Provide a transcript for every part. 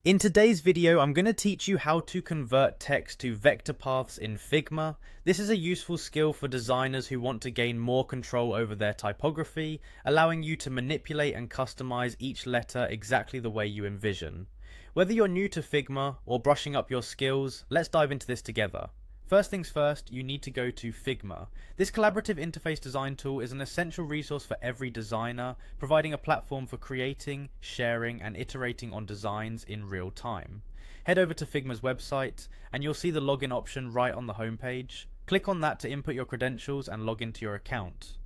In today's video, I'm going to teach you how to convert text to vector paths in Figma. This is a useful skill for designers who want to gain more control over their typography, allowing you to manipulate and customize each letter exactly the way you envision. Whether you're new to Figma or brushing up your skills, let's dive into this together. First things first, you need to go to Figma. This collaborative interface design tool is an essential resource for every designer, providing a platform for creating, sharing, and iterating on designs in real time. Head over to Figma's website, and you'll see the login option right on the homepage. Click on that to input your credentials and log into your account.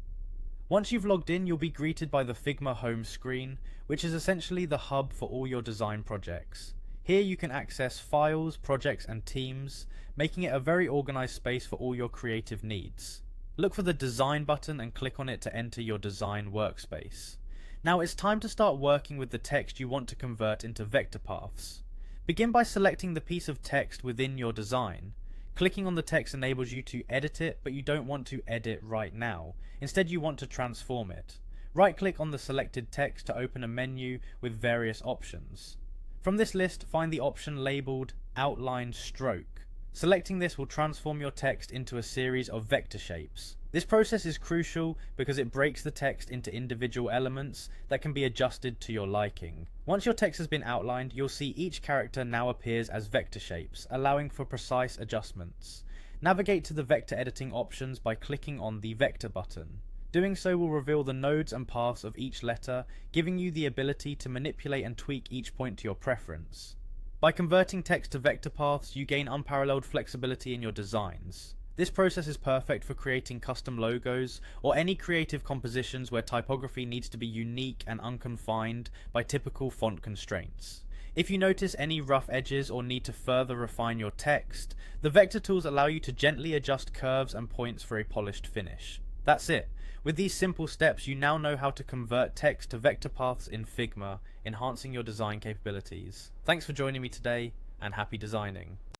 Once you've logged in, you'll be greeted by the Figma home screen, which is essentially the hub for all your design projects. Here you can access files, projects, and teams, making it a very organized space for all your creative needs. Look for the Design button and click on it to enter your design workspace. Now it's time to start working with the text you want to convert into vector paths. Begin by selecting the piece of text within your design. Clicking on the text enables you to edit it, but you don't want to edit right now. Instead, you want to transform it. Right-click on the selected text to open a menu with various options. From this list, find the option labeled Outline Stroke. Selecting this will transform your text into a series of vector shapes. This process is crucial because it breaks the text into individual elements that can be adjusted to your liking. Once your text has been outlined, you'll see each character now appears as vector shapes, allowing for precise adjustments. Navigate to the vector editing options by clicking on the Vector button. Doing so will reveal the nodes and paths of each letter, giving you the ability to manipulate and tweak each point to your preference. By converting text to vector paths, you gain unparalleled flexibility in your designs. This process is perfect for creating custom logos or any creative compositions where typography needs to be unique and unconfined by typical font constraints. If you notice any rough edges or need to further refine your text, the vector tools allow you to gently adjust curves and points for a polished finish. That's it. With these simple steps, you now know how to convert text to vector paths in Figma, enhancing your design capabilities. Thanks for joining me today, and happy designing.